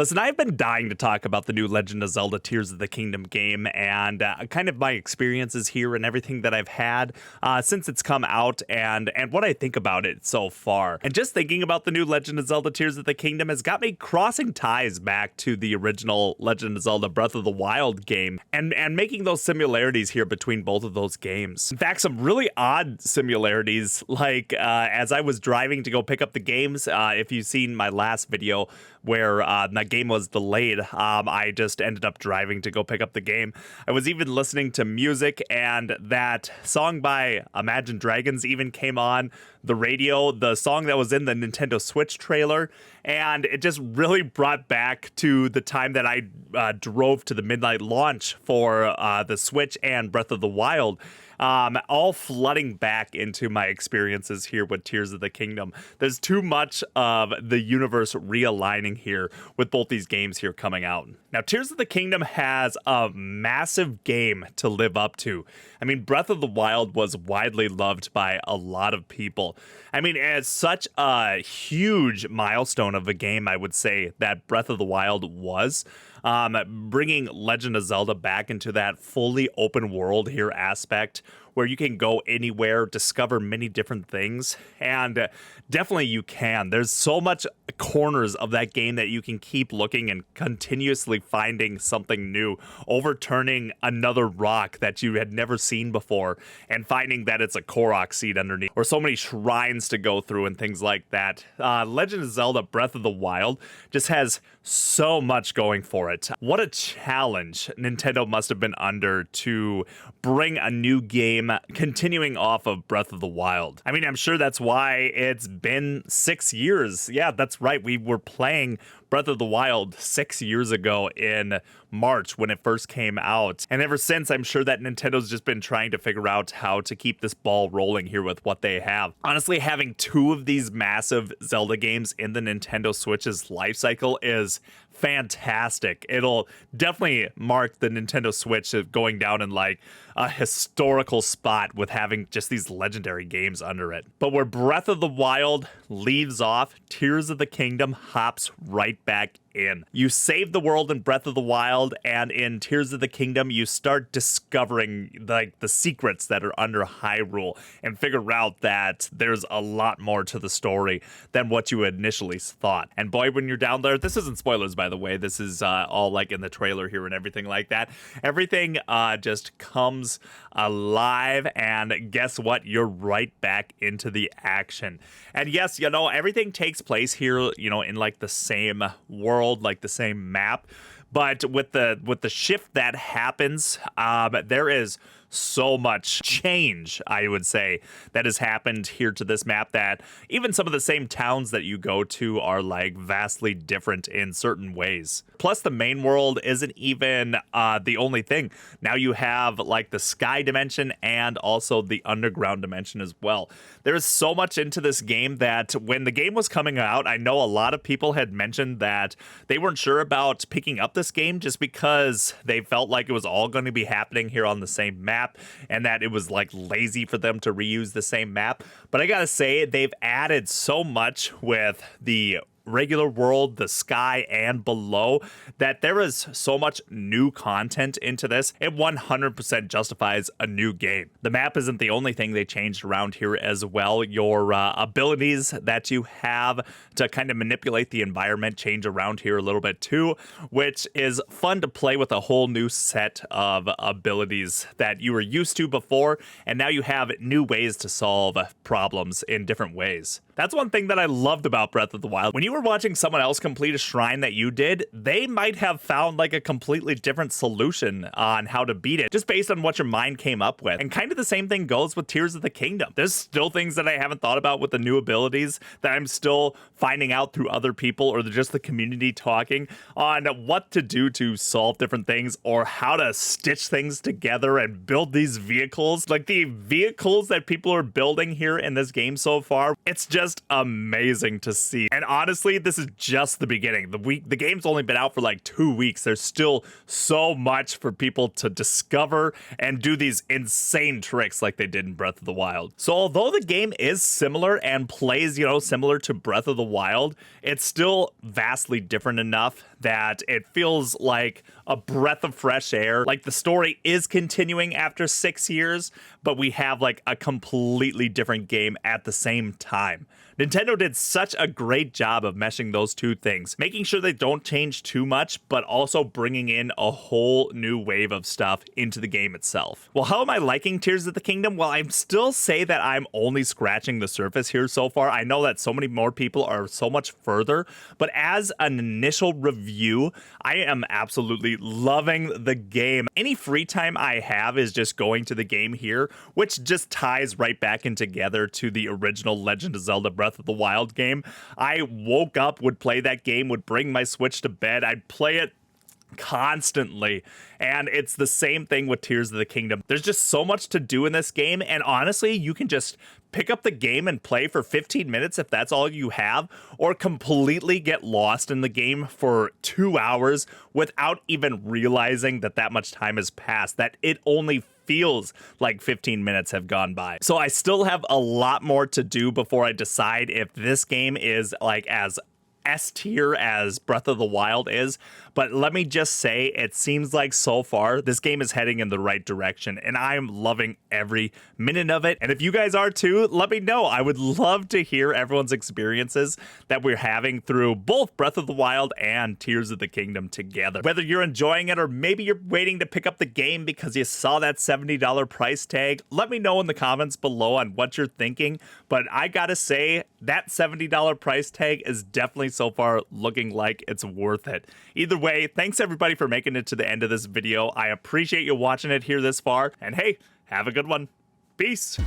Listen, I've been dying to talk about the new Legend of Zelda Tears of the Kingdom game and kind of my experiences here and everything that I've had since it's come out and what I think about it so far. And just thinking about the new Legend of Zelda Tears of the Kingdom has got me crossing ties back to the original Legend of Zelda Breath of the Wild game and making those similarities here between both of those games. In fact, some really odd similarities, like as I was driving to go pick up the games, if you've seen my last video where that game was delayed, I just ended up driving to go pick up the game. I was even listening to music, and that song by Imagine Dragons even came on the radio, the song that was in the Nintendo Switch trailer, and it just really brought back to the time that I drove to the midnight launch for the Switch and Breath of the Wild. All flooding back into my experiences here with Tears of the Kingdom. There's too much of the universe realigning here with both these games here coming out. Now, Tears of the Kingdom has a massive game to live up to. I mean, Breath of the Wild was widely loved by a lot of people. I mean, it's such a huge milestone of a game, I would say, that Breath of the Wild was. Bringing Legend of Zelda back into that fully open world here aspect where you can go anywhere, discover many different things, and definitely you can. There's so much corners of that game that you can keep looking and continuously finding something new, overturning another rock that you had never seen before and finding that it's a Korok seed underneath, or so many shrines to go through and things like that. Legend of Zelda Breath of the Wild just has so much going for it. What a challenge Nintendo must have been under to bring a new game continuing off of Breath of the Wild. I mean, I'm sure that's why it's been 6 years. Yeah, that's right. We were playing Breath of the Wild 6 years ago in March when it first came out. And ever since, I'm sure that Nintendo's just been trying to figure out how to keep this ball rolling here with what they have. Honestly, having two of these massive Zelda games in the Nintendo Switch's life cycle is fantastic. It'll definitely mark the Nintendo Switch of going down in like a historical spot with having just these legendary games under it. But where Breath of the Wild leaves off, Tears of the Kingdom hops right back in. You save the world in Breath of the Wild, and in Tears of the Kingdom, you start discovering like the secrets that are under Hyrule and figure out that there's a lot more to the story than what you initially thought. And boy, when you're down there, this isn't spoilers, by the way. This is all like in the trailer here and everything like that. Everything just comes alive, and guess what? You're right back into the action. And yes, you know, everything takes place here, you know, in like the same world, like the same map, but with the shift that happens, there is so much change, I would say, that has happened here to this map that even some of the same towns that you go to are like vastly different in certain ways. Plus, the main world isn't even the only thing. Now you have like the sky dimension and also the underground dimension as well. There is so much into this game that when the game was coming out, I know a lot of people had mentioned that they weren't sure about picking up this game just because they felt like it was all going to be happening here on the same map, and that it was like lazy for them to reuse the same map. But I gotta say, they've added so much with the regular world, the sky, and below, that there is so much new content into this. It 100% justifies a new game. The map isn't the only thing they changed around here as well. Your abilities that you have to kind of manipulate the environment change around here a little bit too, which is fun to play with a whole new set of abilities that you were used to before, and now you have new ways to solve problems in different ways. That's one thing that I loved about Breath of the Wild. When you were watching someone else complete a shrine that you did, they might have found like a completely different solution on how to beat it, just based on what your mind came up with. And kind of the same thing goes with Tears of the Kingdom. There's still things that I haven't thought about with the new abilities that I'm still finding out through other people or just the community talking on what to do to solve different things or how to stitch things together and build these vehicles. Like the vehicles that people are building here in this game so far, it's just amazing to see. And honestly, this is just the beginning. The game's only been out for like 2 weeks. There's still so much for people to discover and do these insane tricks like they did in Breath of the Wild. So although the game is similar and plays, you know, similar to Breath of the Wild, it's still vastly different enough that it feels like a breath of fresh air. Like the story is continuing after 6 years, but we have like a completely different game at the same time. Nintendo did such a great job of meshing those two things, making sure they don't change too much, but also bringing in a whole new wave of stuff into the game itself. Well, how am I liking Tears of the Kingdom? Well, I still say that I'm only scratching the surface here so far. I know that so many more people are so much further, but as an initial review, I am absolutely loving the game. Any free time I have is just going to the game here, which just ties right back in together to the original Legend of Zelda Breath of the Wild game. I woke up, would play that game, would bring my Switch to bed, I'd play it constantly, and it's the same thing with Tears of the Kingdom. There's just so much to do in this game, and honestly, you can just pick up the game and play for 15 minutes if that's all you have, or completely get lost in the game for 2 hours without even realizing that that much time has passed, that it only feels like 15 minutes have gone by. So I still have a lot more to do before I decide if this game is like as S tier as Breath of the Wild is, but let me just say it seems like so far this game is heading in the right direction, and I'm loving every minute of it. And if you guys are too, let me know. I would love to hear everyone's experiences that we're having through both Breath of the Wild and Tears of the Kingdom together. Whether you're enjoying it or maybe you're waiting to pick up the game because you saw that $70 price tag, let me know in the comments below on what you're thinking. But I gotta say, that $70 price tag is definitely so far looking like it's worth it. Either way, thanks everybody for making it to the end of this video. I appreciate you watching it here this far, and hey, have a good one. Peace.